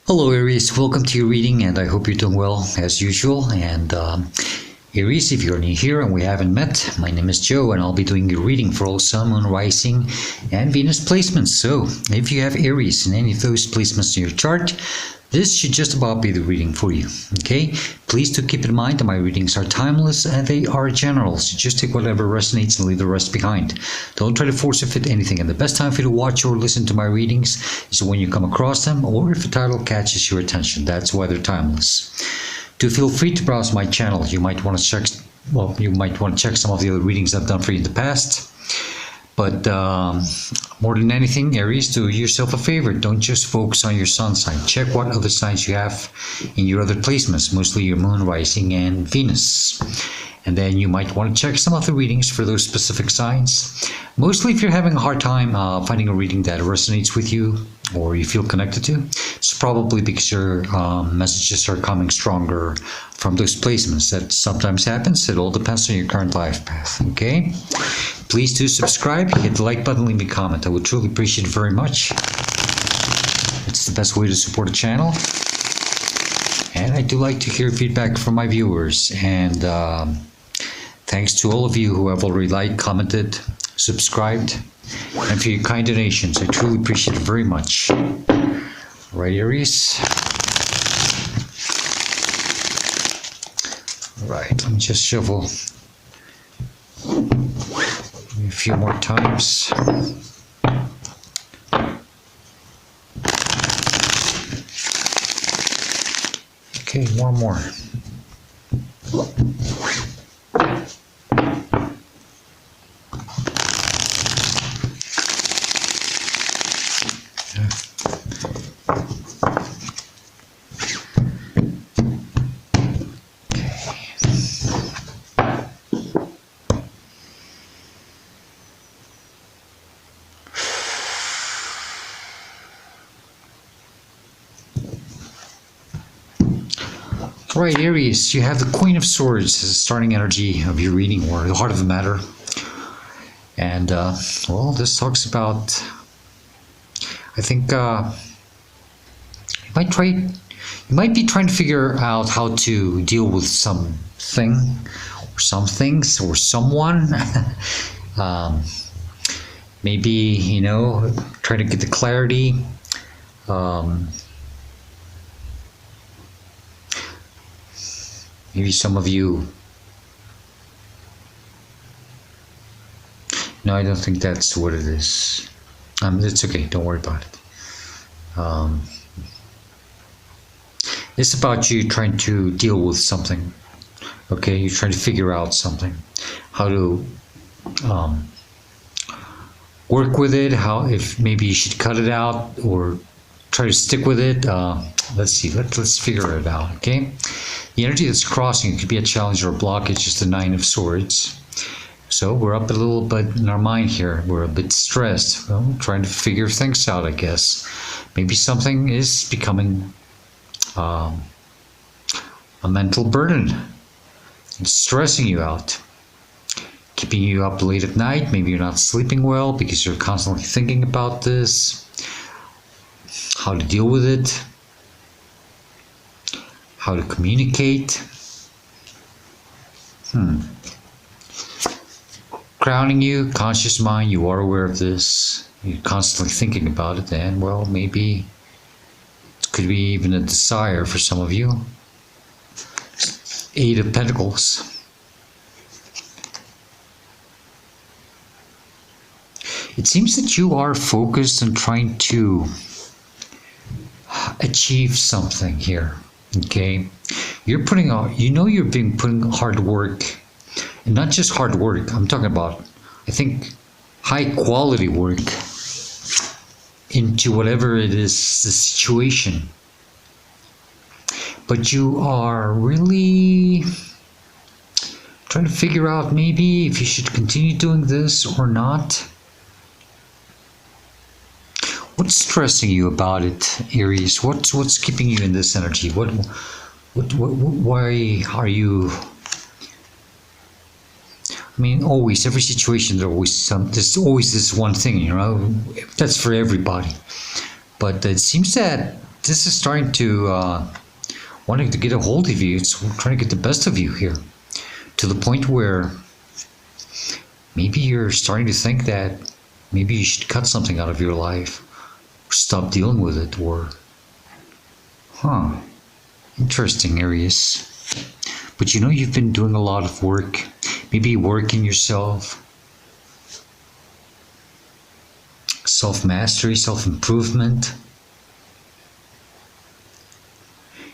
Hello Aries, welcome to your reading and I hope you're doing well as usual. And Aries, if you're new here and we haven't met, my name is Joe and I'll be doing your reading for all Sun, Moon, Rising and Venus placements. So if you have Aries in any of those placements in your chart, this should just about be the reading for you. Okay, please do keep in mind that my readings are timeless and they are general, so just take whatever resonates and leave the rest behind. Don't try to force or fit anything, and the best time for you to watch or listen to my readings is when you come across them or if a title catches your attention. That's why they're timeless. Do feel free to browse my channel. You might want to check some of the other readings I've done for you in the past. But more than anything, Aries, do yourself a favor. Don't just focus on your sun sign. Check what other signs you have in your other placements, mostly your moon, rising, and Venus. And then you might want to check some of the readings for those specific signs. Mostly if you're having a hard time finding a reading that resonates with you or you feel connected to, it's probably because your messages are coming stronger from those placements. That sometimes happens. It all depends on your current life path, okay? Please do subscribe, hit the like button, leave me a comment. I would truly appreciate it very much. It's the best way to support the channel. And I do like to hear feedback from my viewers. And thanks to all of you who have already liked, commented, subscribed, and for your kind donations. I truly appreciate it very much. All right, Aries. All right, let me just shuffle a few more times. Okay, one more. Right, Aries, you have the Queen of Swords as the starting energy of your reading, or the heart of the matter. And, well, this talks about, I think, you might be trying to figure out how to deal with something, or some things, or someone. Maybe, trying to get the clarity. Maybe some of you. No, I don't think that's what it is. It's okay. Don't worry about it. It's about you trying to deal with something. Okay, you're trying to figure out something, how to work with it. How, if maybe you should cut it out or try to stick with it. Let's see. Let's figure it out. Okay. The energy that's crossing, it could be a challenge or a blockage, just the Nine of Swords. So we're up a little bit in our mind here. We're a bit stressed. Well, trying to figure things out, I guess. Maybe something is becoming a mental burden. It's stressing you out. Keeping you up late at night. Maybe you're not sleeping well because you're constantly thinking about this. How to deal with it. How to communicate. Grounding you, conscious mind, you are aware of this. You're constantly thinking about it, and well, maybe it could be even a desire for some of you. Eight of Pentacles. It seems that you are focused on trying to achieve something here. Okay, you're putting out, you're being putting hard work, and not just hard work. I'm talking about, I think, high quality work into whatever it is, the situation. But you are really trying to figure out maybe if you should continue doing this or not. What's stressing you about it, Aries? What's keeping you in this energy? Why are you? I mean, always, every situation, there's always this one thing, that's for everybody. But it seems that this is starting to wanting to get a hold of you. It's trying to get the best of you here, to the point where maybe you're starting to think that maybe you should cut something out of your life, or stop dealing with it, or interesting, Aries. But you know, you've been doing a lot of work, maybe working yourself, self-mastery, self-improvement.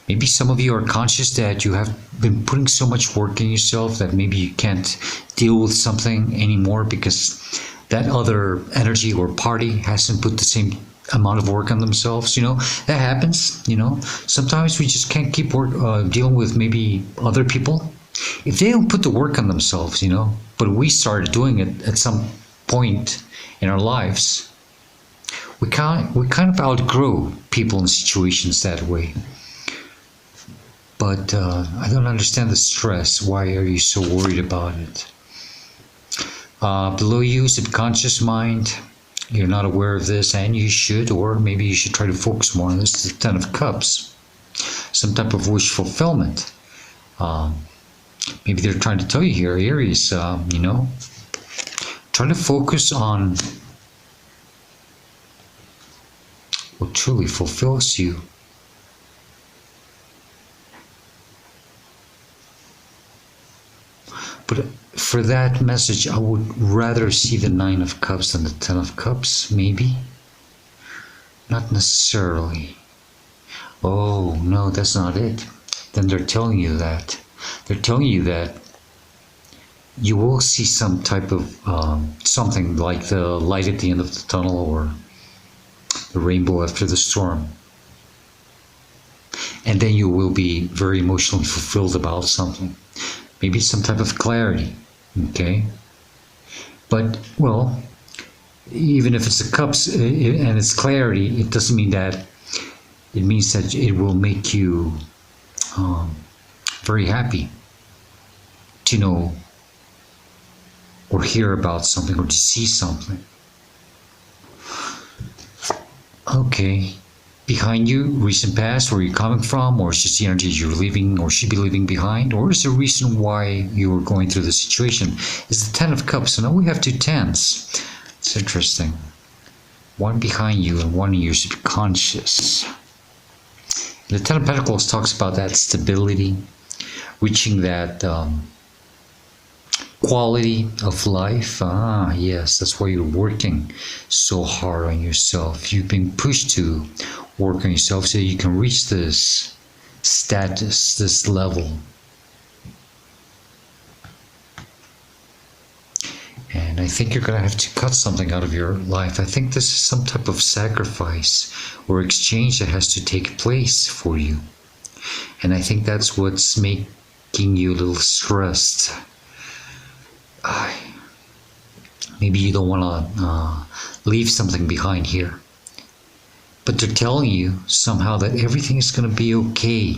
Maybe some of you are conscious that you have been putting so much work in yourself that maybe you can't deal with something anymore because that other energy or party hasn't put the same amount of work on themselves. You know, that happens. You know, sometimes we just can't keep dealing with maybe other people if they don't put the work on themselves. You know, but we started doing it at some point in our lives. We kind of outgrow people and situations that way. But I don't understand the stress. Why are you so worried about it? Below you, subconscious mind. You're not aware of this, and you should, or maybe you should try to focus more on this. The Ten of Cups. Some type of wish fulfillment. Maybe they're trying to tell you here, Aries, you know, try to focus on what truly fulfills you. But for that message, I would rather see the Nine of Cups than the Ten of Cups, maybe. Not necessarily. Oh, no, that's not it. Then they're telling you that. They're telling you that you will see some type of something like the light at the end of the tunnel, or the rainbow after the storm. And then you will be very emotionally fulfilled about something. Maybe some type of clarity, okay? But, well, even if it's the cups and it's clarity, it doesn't mean that, it means that it will make you very happy to know or hear about something or to see something. Okay. Behind you, recent past, where you're coming from, or it's just the energy you're leaving or should be leaving behind, or is the reason why you were going through the situation is the Ten of Cups. So now we have two tens. It's interesting. One behind you and one in your subconscious. The Ten of Pentacles talks about that stability, reaching that quality of life. Yes, that's why you're working so hard on yourself. You've been pushed to work on yourself so you can reach this status, this level. And I think you're going to have to cut something out of your life. I think this is some type of sacrifice or exchange that has to take place for you. And I think that's what's making you a little stressed. Maybe you don't want to leave something behind here. But they're telling you somehow that everything is going to be okay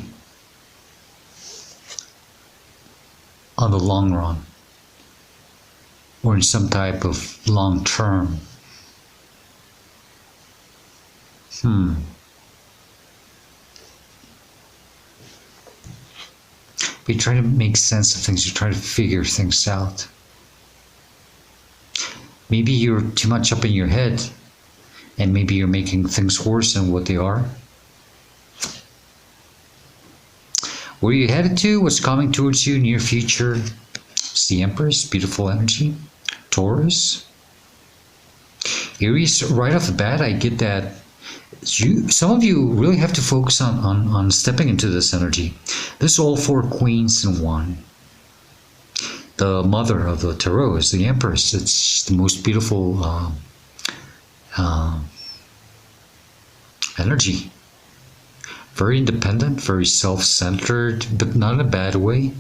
on the long run, or in some type of long term. But you're trying to make sense of things. You're trying to figure things out. Maybe you're too much up in your head, and maybe you're making things worse than what they are. Where you headed to, what's coming towards you, near future. It's the Empress, beautiful energy. Taurus. Aries, right off the bat, I get that some of you really have to focus on stepping into this energy. This is all four queens in one. The mother of the tarot is the Empress. It's the most beautiful energy. Very independent, very self-centered, but not in a bad way.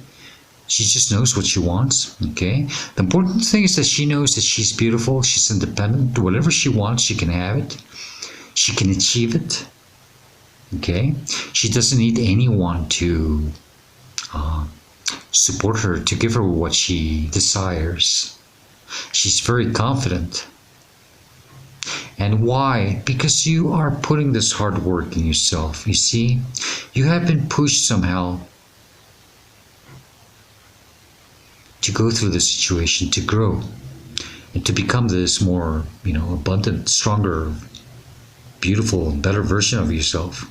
She just knows what she wants, okay? The important thing is that she knows that she's beautiful, she's independent. Whatever she wants, she can have it. She can achieve it, okay? She doesn't need anyone to support her, to give her what she desires. She's very confident. And why? Because you are putting this hard work in yourself. You see, you have been pushed somehow to go through the situation, to grow, and to become this more, abundant, stronger, beautiful, better version of yourself.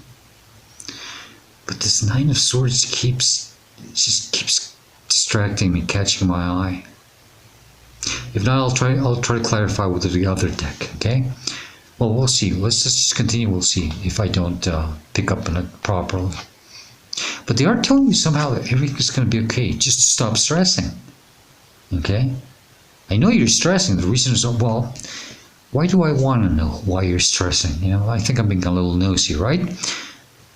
But this Nine of Swords keeps distracting me, catching my eye. If not, I'll try to clarify with the other deck. Okay. Well, we'll see. Let's just continue. We'll see if I don't pick up on it properly. But they are telling you somehow that everything's going to be okay. Just stop stressing. Okay? I know you're stressing. The reason is, well, why do I want to know why you're stressing? I think I'm being a little nosy, right?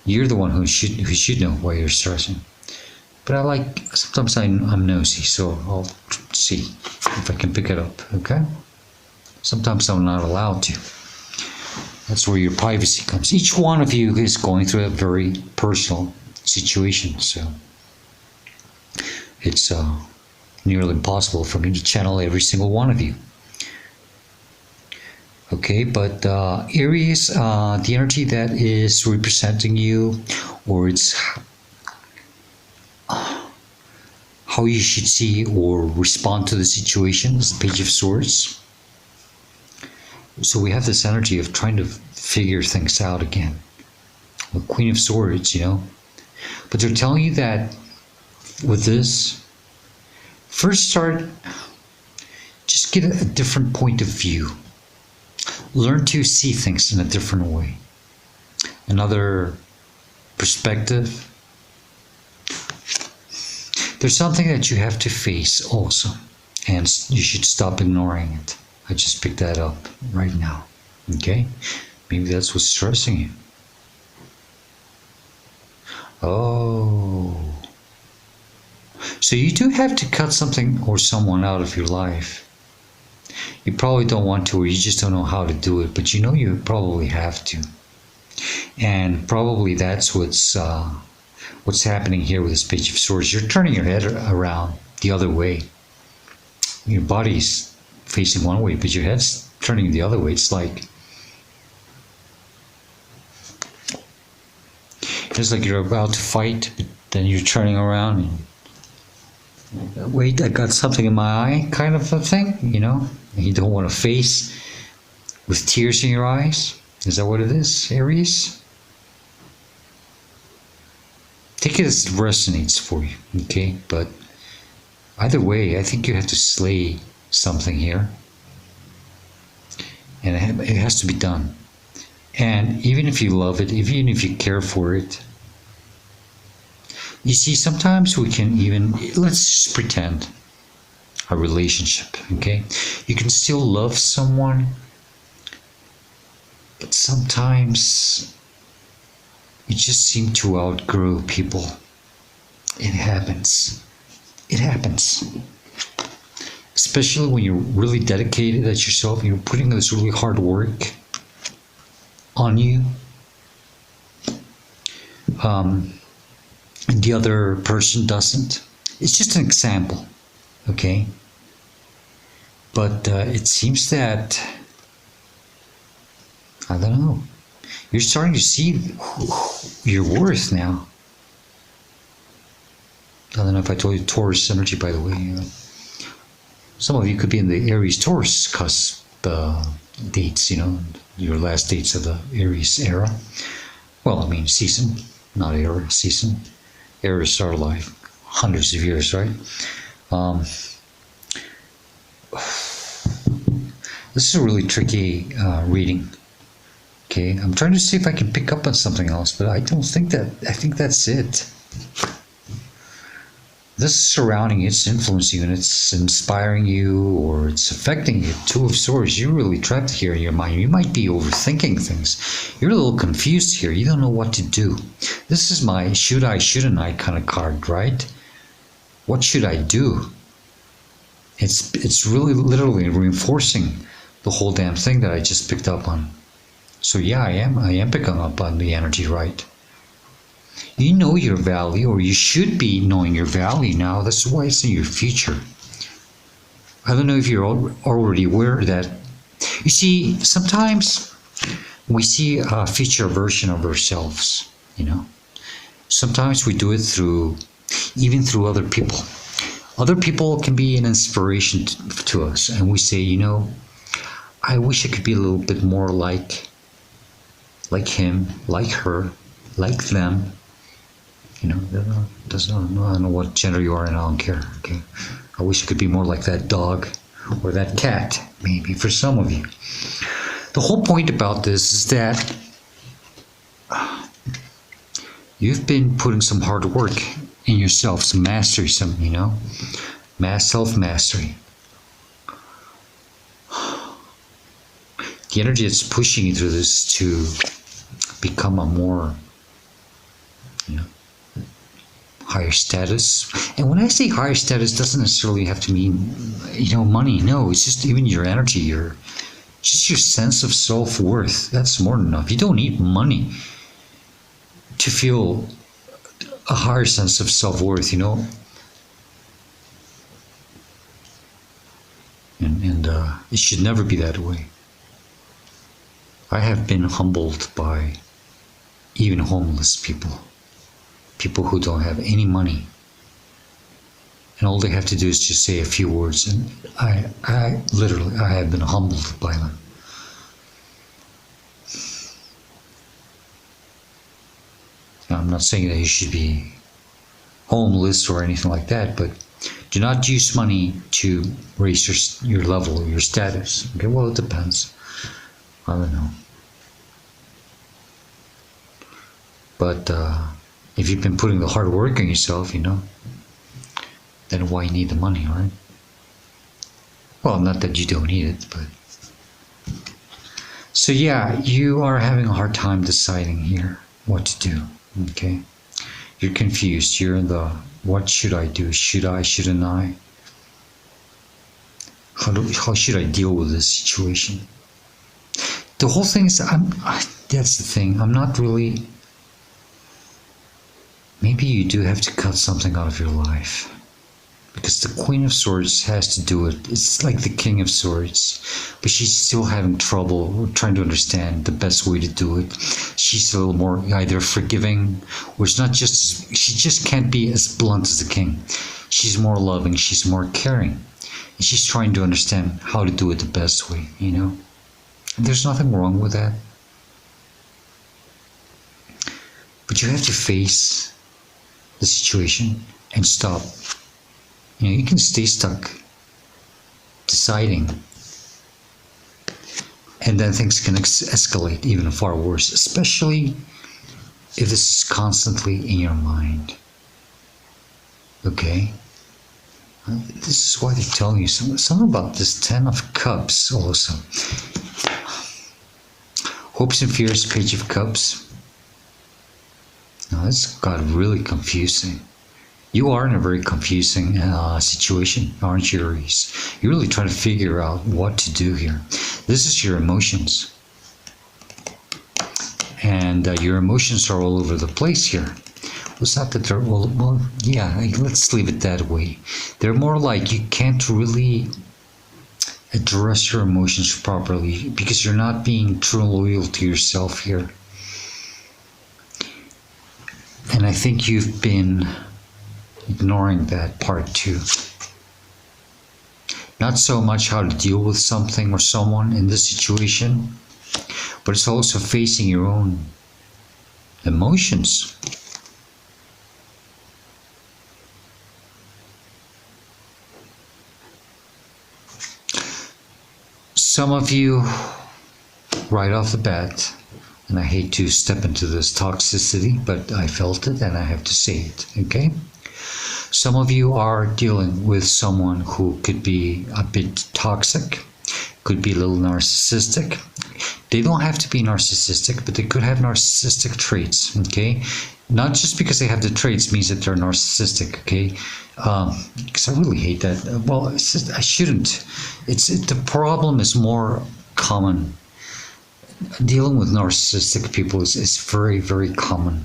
You're the one who should know why you're stressing. But sometimes I'm nosy, so I'll see if I can pick it up, okay? Sometimes I'm not allowed to. That's where your privacy comes. Each one of you is going through a very personal situation, so it's nearly impossible for me to channel every single one of you. Okay, but Aries, the energy that is representing you, or it's how you should see or respond to the situation, is the Page of Swords. So we have this energy of trying to figure things out again. The Queen of Swords, But they're telling you that with this, first just get a different point of view. Learn to see things in a different way. Another perspective. There's something that you have to face also, and you should stop ignoring it. I just picked that up right now. Okay? Maybe that's what's stressing you. Oh. So you do have to cut something or someone out of your life. You probably don't want to, or you just don't know how to do it, but you probably have to. And probably that's what's happening here with this Page of Swords. You're turning your head around the other way. Your body's facing one way, but your head's turning the other way. It's like you're about to fight, but then you're turning around and wait, I got something in my eye, kind of a thing, You don't want to face with tears in your eyes. Is that what it is, Aries? Take it as it resonates for you, okay? But either way, I think you have to slay something here. And it has to be done. And even if you love it, even if you care for it, you see, sometimes we can even, let's just pretend a relationship, okay? You can still love someone, but sometimes you just seem to outgrow people. It happens. It happens. Especially when you're really dedicated at yourself and you're putting this really hard work on you. And the other person doesn't. It's just an example, okay? But it seems that, I don't know, you're starting to see your worth now. I don't know if I told you Taurus energy, by the way. Some of you could be in the Aries Taurus cusp dates, your last dates of the Aries era. Well, I mean season, not era, season. Eras are like hundreds of years, right? This is a really tricky reading. Okay, I'm trying to see if I can pick up on something else, but I think that's it. This is surrounding you, it's influencing you, and it's inspiring you, or it's affecting you. Two of Swords, you're really trapped here in your mind. You might be overthinking things. You're a little confused here. You don't know what to do. This is my should I, shouldn't I kind of card, right? What should I do? It's really literally reinforcing the whole damn thing that I just picked up on. So yeah, I am picking up on the energy, right? You know your value, or you should be knowing your value now. That's why it's in your future. I don't know if you're already aware that You see, sometimes we see a future version of ourselves, you know. Sometimes we do it even through other people. Other people can be an inspiration to us, and we say, you know, I wish I could be a little bit more like him, like her, like them. You know, I don't know what gender you are, and I don't care. Okay, I wish I could be more like that dog or that cat, maybe for some of you. The whole point about this is that you've been putting some hard work in yourself, some mastery, self-mastery. The energy that's pushing you through this to become a more, higher status. And when I say higher status, doesn't necessarily have to mean, money. No, it's just even your energy, just your sense of self-worth. That's more than enough. You don't need money to feel a higher sense of self-worth, And it should never be that way. I have been humbled by even homeless people who don't have any money. And all they have to do is just say a few words, and I literally have been humbled by them. Now, I'm not saying that you should be homeless or anything like that, but do not use money to raise your level or your status. Okay, well, it depends. I don't know. But if you've been putting the hard work on yourself, then why need the money, right? Well, not that you don't need it, but... So yeah, you are having a hard time deciding here what to do, okay? You're confused. You're in the, what should I do? Should I, shouldn't I? How should I deal with this situation? The whole thing is, that's the thing, I'm not really... Maybe you do have to cut something out of your life. Because the Queen of Swords has to do it. It's like the King of Swords. But she's still having trouble trying to understand the best way to do it. She's a little more either forgiving, or it's not just... She just can't be as blunt as the King. She's more loving, she's more caring. And she's trying to understand how to do it the best way, There's nothing wrong with that. But you have to face the situation and stop. You can stay stuck deciding, and then things can escalate even far worse, especially if this is constantly in your mind. Okay? This is why they're telling you something about this Ten of Cups also. Hopes and Fears, Page of Cups. Now this got really confusing. You are in a very confusing situation, aren't you, Aries? You're really trying to figure out what to do here. This is your emotions. And your emotions are all over the place here. It's not that they're all, well, yeah, let's leave it that way. They're more like you can't really address your emotions properly because you're not being true and loyal to yourself here. And I think you've been ignoring that part too. Not so much how to deal with something or someone in this situation, but it's also facing your own emotions. Some of you, right off the bat, and I hate to step into this toxicity, but I felt it and I have to say it, okay? Some of you are dealing with someone who could be a bit toxic, could be a little narcissistic. They don't have to be narcissistic, but they could have narcissistic traits, okay? Not just because they have the traits means that they're narcissistic, okay? Because I really hate that. Well, it's just, I shouldn't. The problem is more common. Dealing with narcissistic people is very, very common.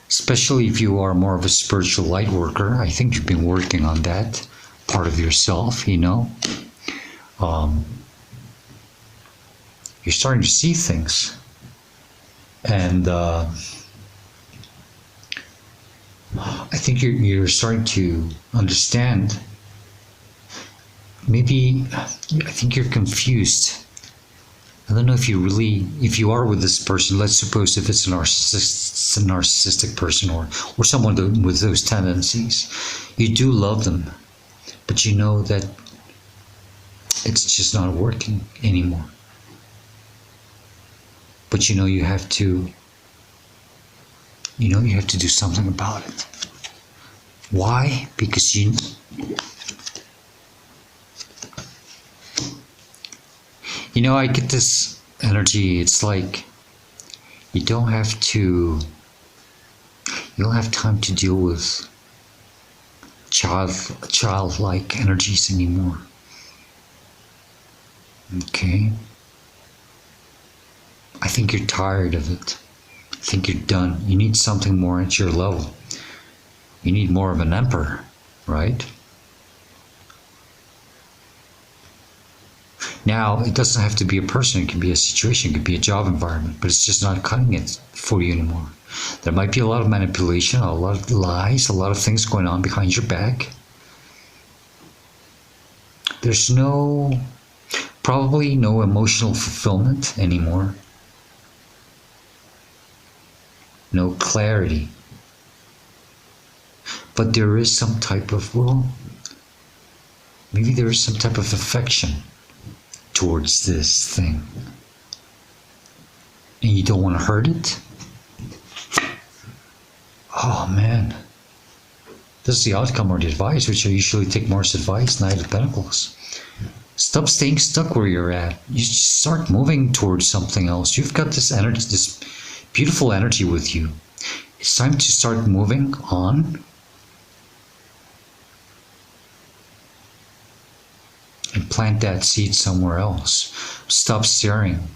Especially if you are more of a spiritual light worker. I think you've been working on that part of yourself, you're starting to see things. And I think you're starting to understand. Maybe, I think you're confused. I don't know if you are with this person. Let's suppose if it's a narcissistic person or someone with those tendencies. You do love them, but you know that it's just not working anymore. But you have to do something about it. Why? Because I get this energy. It's like you don't have time to deal with childlike energies anymore. Okay? I think you're tired of it. I think you're done. You need something more at your level. You need more of an emperor, right? Now, it doesn't have to be a person. It can be a situation. It could be a job environment. But it's just not cutting it for you anymore. There might be a lot of manipulation, a lot of lies, a lot of things going on behind your back. There's probably no emotional fulfillment anymore. No clarity. But there is some type of, maybe there is some type of affection towards this thing. And you don't want to hurt it? Oh man. This is the outcome or the advice, which I usually take more as advice, Knight of Pentacles. Stop staying stuck where you're at. You start moving towards something else. You've got this energy, this beautiful energy with you. It's time to start moving on. And plant that seed somewhere else. Stop staring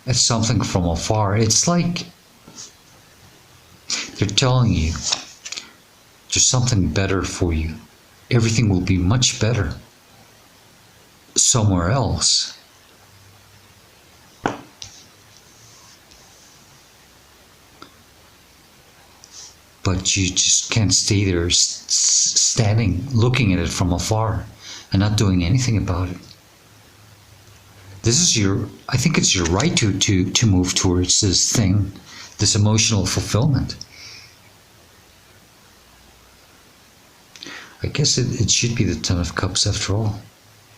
at something from afar. It's like they're telling you there's something better for you. Everything will be much better somewhere else. But you just can't stay there standing, looking at it from afar and not doing anything about it. This is I think it's your right to move towards this thing, this emotional fulfillment. I guess it should be the Ten of Cups after all,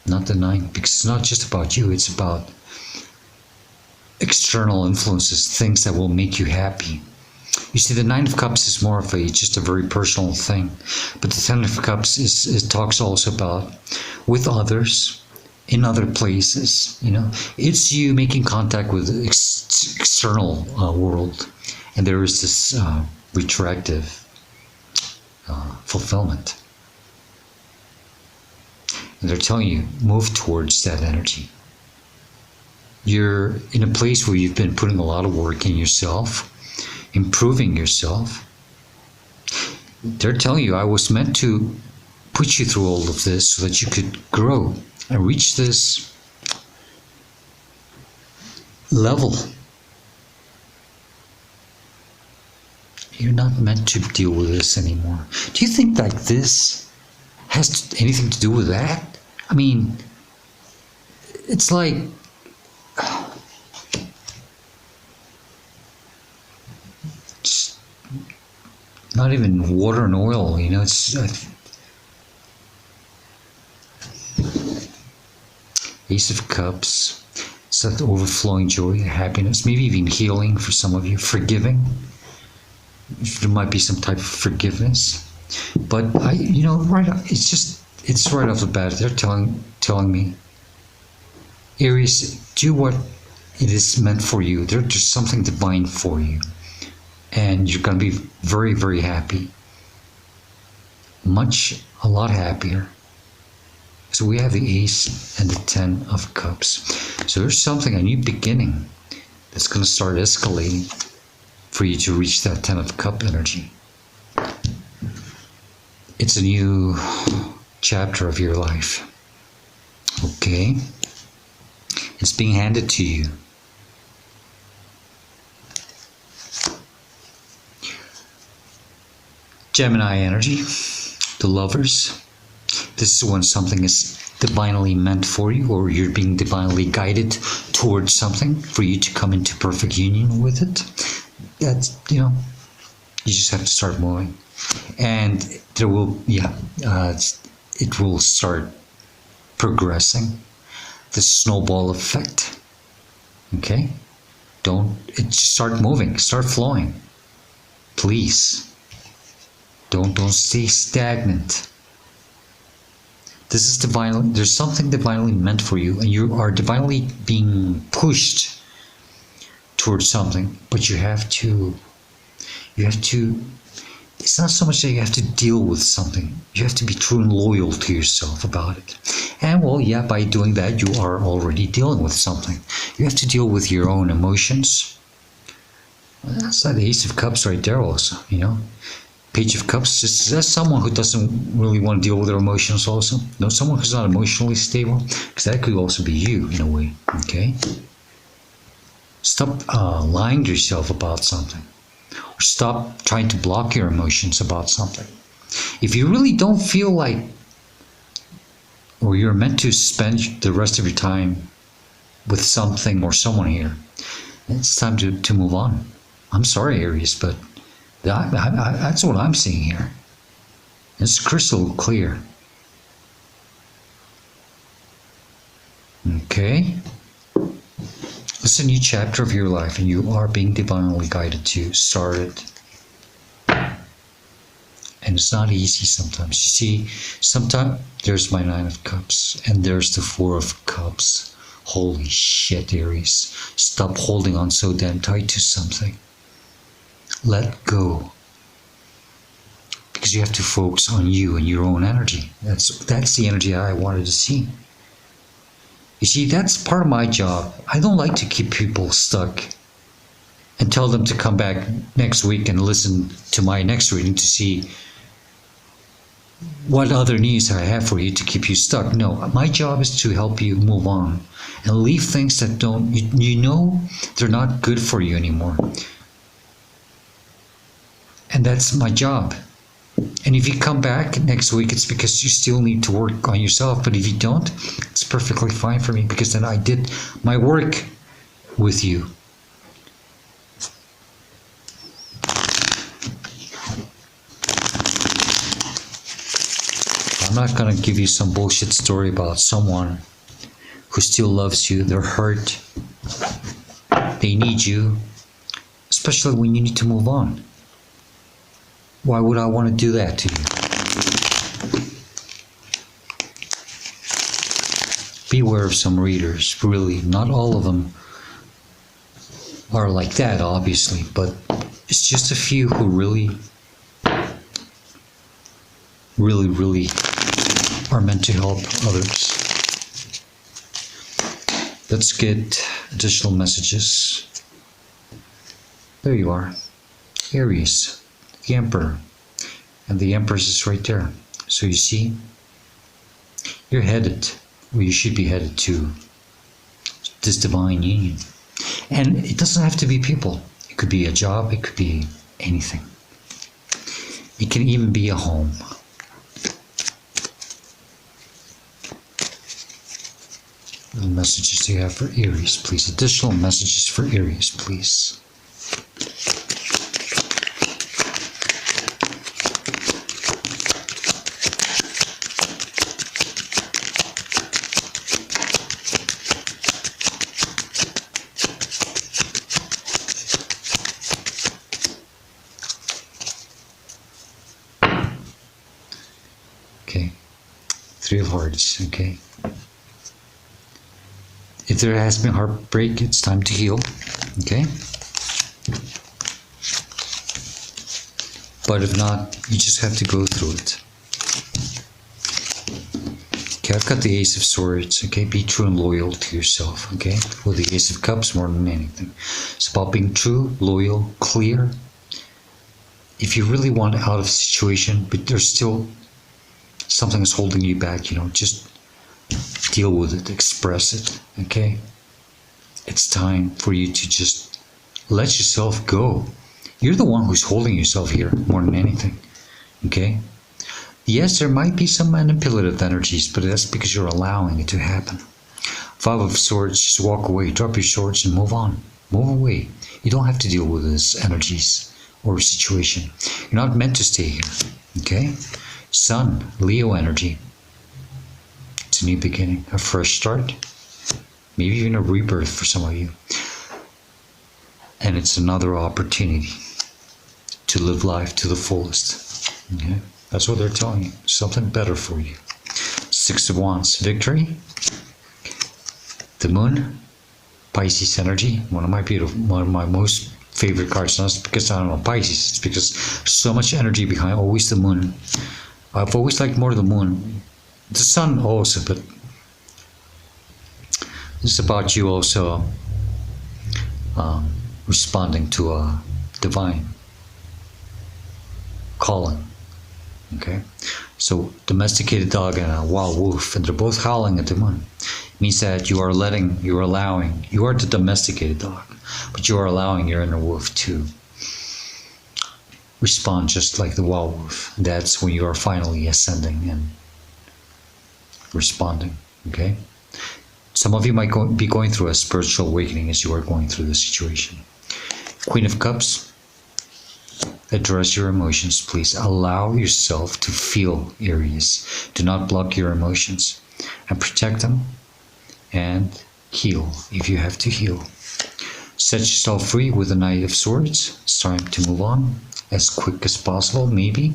not the Nine, because it's not just about you, it's about external influences, things that will make you happy. You see, the Nine of Cups is more of just a very personal thing, but the Ten of Cups it talks also about with others, in other places. It's you making contact with the external world, and there is this retroactive fulfillment. And they're telling you, move towards that energy. You're in a place where you've been putting a lot of work in yourself, improving yourself. They're telling you, I was meant to put you through all of this so that you could grow and reach this level. You're not meant to deal with this anymore. Do you think like this has anything to do with that? I mean, it's like not even water and oil, it's Ace of Cups. It's that overflowing joy, happiness, maybe even healing for some of you, forgiving. There might be some type of forgiveness. But it's right off the bat, they're telling me, Aries, do what it is meant for you. There's something divine for you. And you're going to be very, very happy. A lot happier. So we have the Ace and the Ten of Cups. So there's something, a new beginning, that's going to start escalating for you to reach that Ten of Cup energy. It's a new chapter of your life. Okay? It's being handed to you. Gemini energy, the lovers. This is when something is divinely meant for you, or you're being divinely guided towards something for you to come into perfect union with it. That's, you just have to start moving. And there will, it will start progressing. The snowball effect. Okay? Start moving, start flowing. Please. Don't stay stagnant. This is divinely, there's something divinely meant for you, and you are divinely being pushed towards something, but you have to, it's not so much that you have to deal with something. You have to be true and loyal to yourself about it. And well, yeah, by doing that, you are already dealing with something. You have to deal with your own emotions. That's like the Ace of Cups right there also, Page of Cups, that's someone who doesn't really want to deal with their emotions also. No, someone who's not emotionally stable, because that could also be you in a way, okay? Stop lying to yourself about something. Or stop trying to block your emotions about something. If you really don't feel like, or you're meant to spend the rest of your time with something or someone here, it's time to move on. I'm sorry, Aries, but that's what I'm seeing here. It's crystal clear. Okay? It's a new chapter of your life, and you are being divinely guided to start it. And it's not easy sometimes. You see, sometimes there's my Nine of Cups, and there's the Four of Cups. Holy shit, Aries. Stop holding on so damn tight to something. Let go. Because you have to focus on you and your own energy. That's the energy I wanted to see. You see, that's part of my job. I don't like to keep people stuck and tell them to come back next week and listen to my next reading to see what other needs I have for you to keep you stuck. No, my job is to help you move on and leave things that they're not good for you anymore. And that's my job. And if you come back next week, it's because you still need to work on yourself. But if you don't, it's perfectly fine for me, because then I did my work with you. I'm not going to give you some bullshit story about someone who still loves you. They're hurt. They need you, especially when you need to move on. Why would I want to do that to you? Beware of some readers, really. Not all of them are like that, obviously, but it's just a few who really are meant to help others. Let's get additional messages. There you are. Aries. The Emperor, and the Empress is right there. So you see, you're headed, or you should be headed to this divine union. And it doesn't have to be people. It could be a job, it could be anything. It can even be a home. The messages you have for Aries, please. Additional messages for Aries, please. Okay, Three of Hearts, okay. If there has been heartbreak, it's time to heal, okay? But if not, you just have to go through it. Okay, I've got the Ace of Swords, okay? Be true and loyal to yourself, okay? With the Ace of Cups more than anything. It's about being true, loyal, clear. If you really want out of a situation, but there's still something that's holding you back, just deal with it, express it, okay? It's time for you to just let yourself go. You're the one who's holding yourself here more than anything. Okay? Yes, there might be some manipulative energies, but that's because you're allowing it to happen. Five of Swords, just walk away, drop your swords and move on. Move away. You don't have to deal with these energies or situation. You're not meant to stay here. Okay? Sun, Leo energy. It's a new beginning, a fresh start. Maybe even a rebirth for some of you. And it's another opportunity to live life to the fullest. Okay? That's what they're telling you. Something better for you. Six of Wands, victory. The Moon, Pisces energy. One of my most favorite cards. Not because I don't know Pisces. It's because so much energy behind always the Moon. I've always liked more the Moon. The Sun also, but this is about you also responding to a divine calling. Okay, so domesticated dog and a wild wolf, and they're both howling at the Moon. It means that you are allowing, you are the domesticated dog, but you are allowing your inner wolf to respond just like the wild wolf. That's when you are finally ascending and responding. Okay, some of you might be going through a spiritual awakening as you are going through this situation. Queen of Cups. Address your emotions, please. Allow yourself to feel, Aries. Do not block your emotions, and protect them and heal if you have to heal. Set yourself free with the Knight of Swords. It's time to move on as quick as possible. Maybe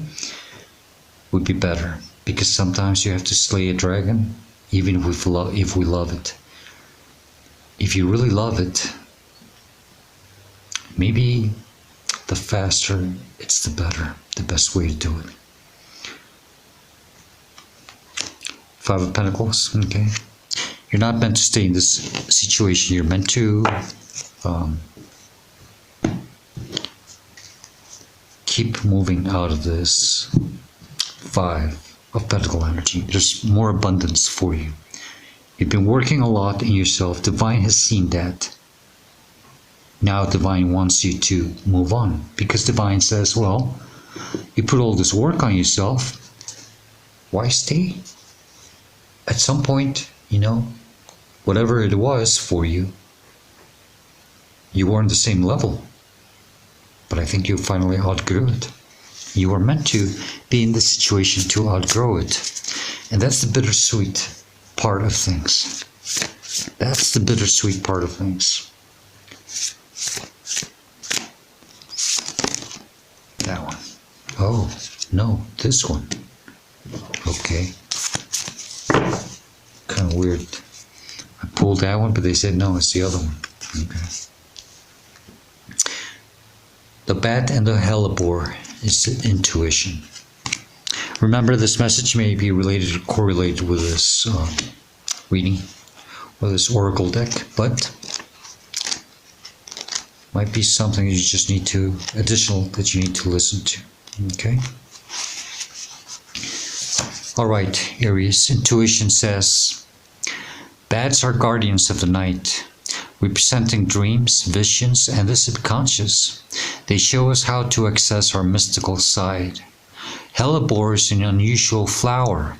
would be better, because sometimes you have to slay a dragon even if we love it. If you really love it, maybe the faster it's the better, the best way to do it. Five of Pentacles, okay. You're not meant to stay in this situation. You're meant to keep moving out of this Five of Pentacle energy. There's more abundance for you. You've been working a lot in yourself. Divine has seen that. Now Divine wants you to move on, because Divine says, well, you put all this work on yourself, why stay? At some point, whatever it was for you, you were on the same level. But I think you finally outgrew it. You were meant to be in the situation to outgrow it. And that's the bittersweet part of things. That's the bittersweet part of things. That one. Oh, no, this one. Okay. Kind of weird. I pulled that one, but they said no, it's the other one. Okay. The bat and the hellebore is intuition. Remember, this message may be related or correlated with this reading, with this oracle deck, but might be something you just need to, additional that you need to listen to. Okay? Alright, Aries. Intuition says, bats are guardians of the night, representing dreams, visions, and the subconscious. They show us how to access our mystical side. Hellebore is an unusual flower,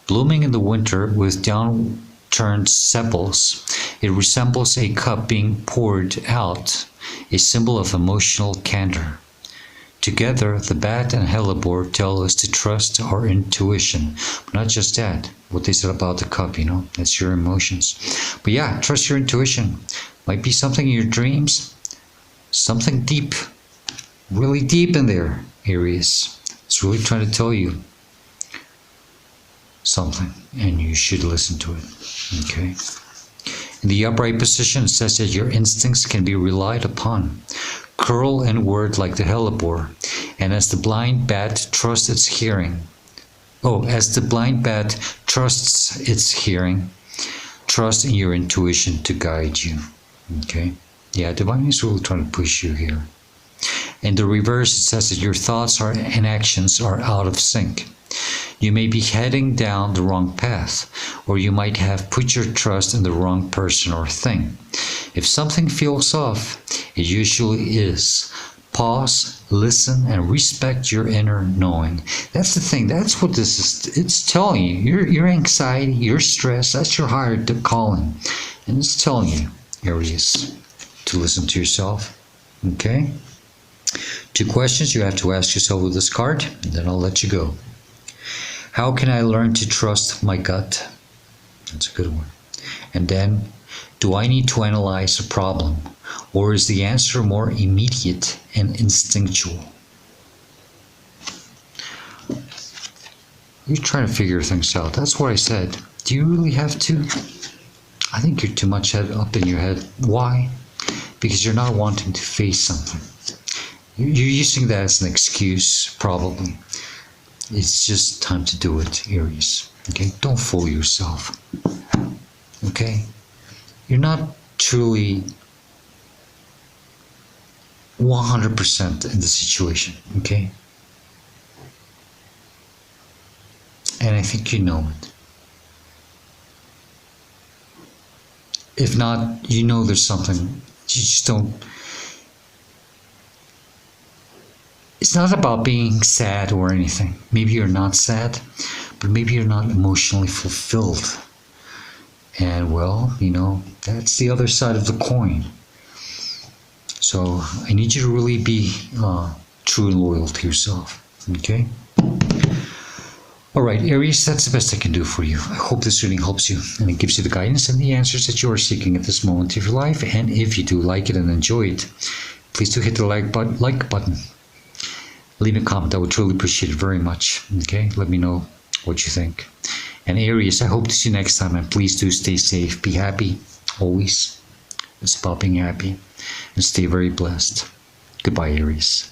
blooming in the winter with downturned sepals. It resembles a cup being poured out, a symbol of emotional candor. Together, the bat and hellebore tell us to trust our intuition. But not just that, what they said about the cup, that's your emotions. But yeah, trust your intuition. Might be something in your dreams, something deep, really deep in there, Aries. It's really trying to tell you something, and you should listen to it. Okay? In the upright position, it says that your instincts can be relied upon. Curl inward like the hellebore, and as the blind bat trusts its hearing. As the blind bat trusts its hearing, trust in your intuition to guide you. Okay? Yeah, Divine is really trying to push you here. In the reverse, it says that your thoughts and actions are out of sync. You may be heading down the wrong path, or you might have put your trust in the wrong person or thing. If something feels off, it usually is. Pause, listen, and respect your inner knowing. That's the thing. That's what this is. It's telling you. Your anxiety, your stress, that's your higher calling. And it's telling you, Aries, to listen to yourself. Okay? 2 questions you have to ask yourself with this card, and then I'll let you go. How can I learn to trust my gut? That's a good one. And then, do I need to analyze a problem, or is the answer more immediate and instinctual? You're trying to figure things out. That's what I said. Do you really have to? I think you're too much up in your head. Why? Because you're not wanting to face something. You're using that as an excuse, probably. It's just time to do it, Aries. Okay? Don't fool yourself. Okay? You're not truly 100% in the situation. Okay? And I think you know it. If not, you know there's something. You just don't. It's not about being sad or anything. Maybe you're not sad, but maybe you're not emotionally fulfilled. And well, that's the other side of the coin. So I need you to really be true and loyal to yourself. Okay? All right, Aries, that's the best I can do for you. I hope this reading helps you and it gives you the guidance and the answers that you are seeking at this moment of your life. And if you do like it and enjoy it, please do hit the like button. Leave a comment. I would truly appreciate it very much. Okay? Let me know what you think. And Aries, I hope to see you next time. And please do stay safe. Be happy. Always. It's about being happy. And stay very blessed. Goodbye, Aries.